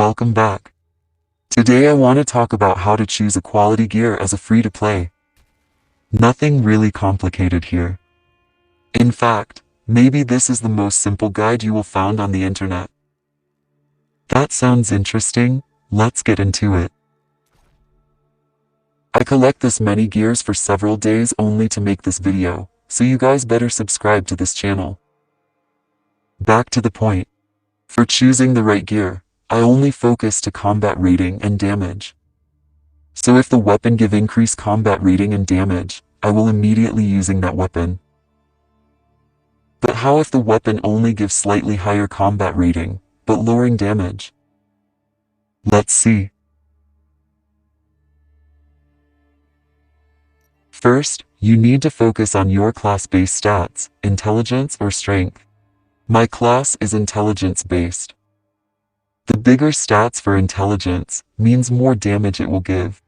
Welcome back. Today I want to talk about how to choose a quality gear as a free-to-play. Nothing really complicated here. In fact, maybe this is the most simple guide you will find on the internet. That sounds interesting. Let's get into it. I collect this many gears for several days only to make this video, so you guys better subscribe to this channel. Back to the point. For choosing the right gear, I only focus to combat rating and damage. So if the weapon give increased combat rating and damage, I will immediately using that weapon. But how if the weapon only gives slightly higher combat rating, but lowering damage? Let's see. First, you need to focus on your class-based stats, intelligence or strength. My class is intelligence-based. The bigger stats for intelligence means more damage it will give.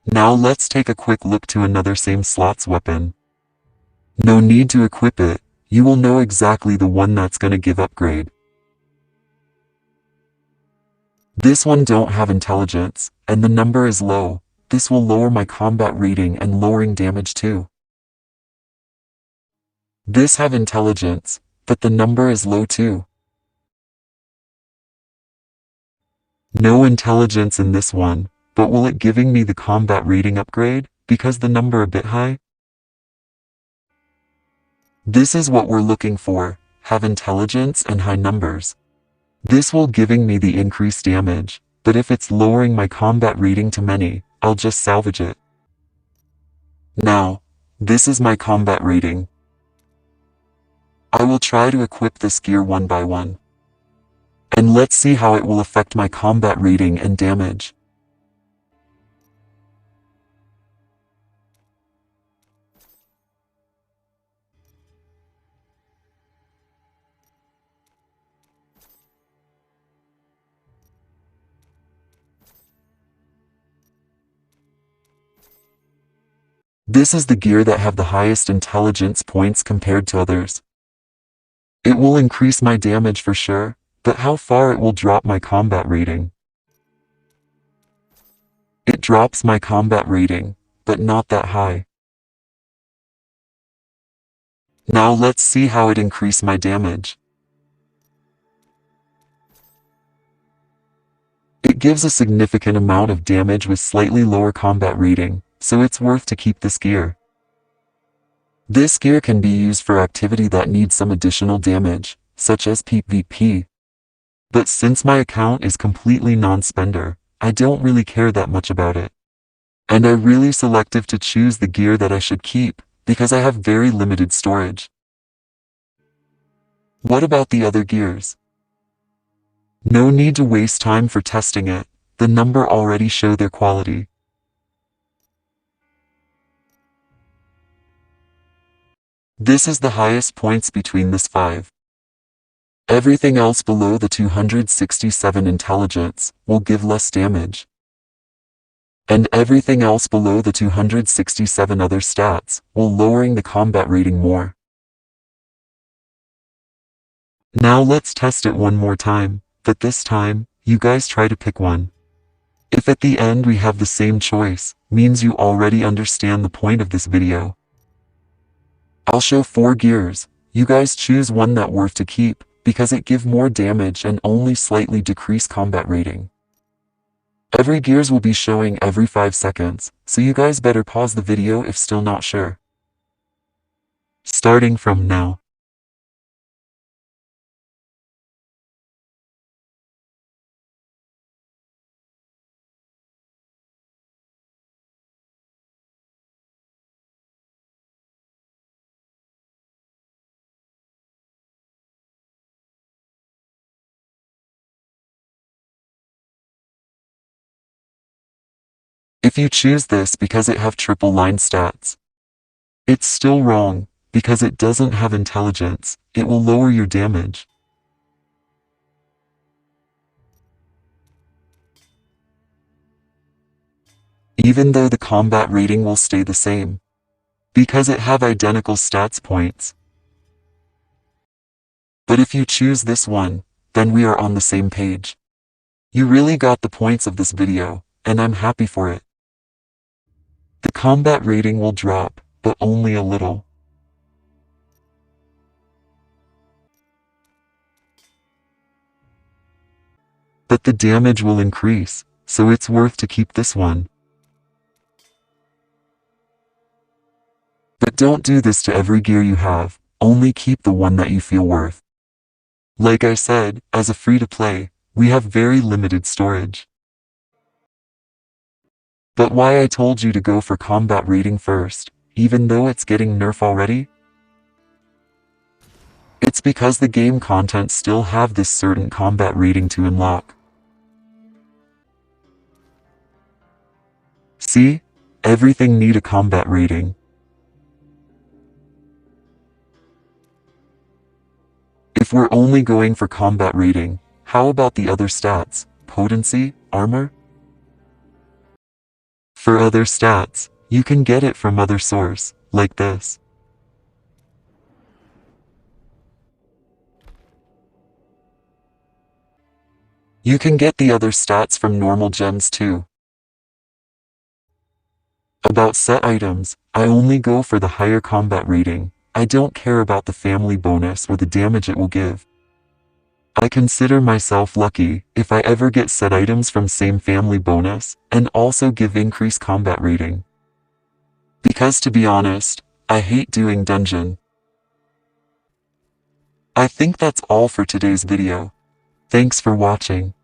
Now let's take a quick look to another same slots weapon. No need to equip it, you will know exactly the one that's gonna give upgrade. This one don't have intelligence, and the number is low. This will lower my combat rating and lowering damage too. This have intelligence, but the number is low too. No intelligence in this one, but will it giving me the combat rating upgrade, because the number a bit high? This is what we're looking for, have intelligence and high numbers. This will giving me the increased damage, but if it's lowering my combat rating to many, I'll just salvage it. Now, this is my combat rating. I will try to equip this gear one by one. And let's see how it will affect my combat rating and damage. This is the gear that have the highest intelligence points compared to others. It will increase my damage for sure, but how far it will drop my combat rating? It drops my combat rating, but not that high. Now let's see how it increase my damage. It gives a significant amount of damage with slightly lower combat rating, so it's worth to keep this gear. This gear can be used for activity that needs some additional damage, such as PvP. But since my account is completely non-spender, I don't really care that much about it. And I'm really selective to choose the gear that I should keep, because I have very limited storage. What about the other gears? No need to waste time for testing it, the number already show their quality. This is the highest points between this 5. Everything else below the 267 intelligence will give less damage. And everything else below the 267 other stats will lowering the combat rating more. Now let's test it one more time, but this time, you guys try to pick one. If at the end we have the same choice, means you already understand the point of this video. I'll show 4 gears, you guys choose one that worth to keep, because it give more damage and only slightly decrease combat rating. Every gears will be showing every 5 seconds, so you guys better pause the video if still not sure. Starting from now. If you choose this because it have triple line stats, it's still wrong, because it doesn't have intelligence, it will lower your damage. Even though the combat rating will stay the same, because it have identical stats points. But if you choose this one, then we are on the same page. You really got the points of this video, and I'm happy for it. The combat rating will drop, but only a little. But the damage will increase, so it's worth to keep this one. But don't do this to every gear you have, only keep the one that you feel worth. Like I said, as a free-to-play, we have very limited storage. But why I told you to go for combat rating first, even though it's getting nerf already? It's because the game content still have this certain combat rating to unlock. See? Everything need a combat rating. If we're only going for combat rating, how about the other stats, potency, armor? For other stats, you can get it from other source, like this. You can get the other stats from normal gems too. About set items, I only go for the higher combat rating. I don't care about the family bonus or the damage it will give. I consider myself lucky if I ever get set items from same family bonus, and also give increased combat rating. Because to be honest, I hate doing dungeon. I think that's all for today's video. Thanks for watching.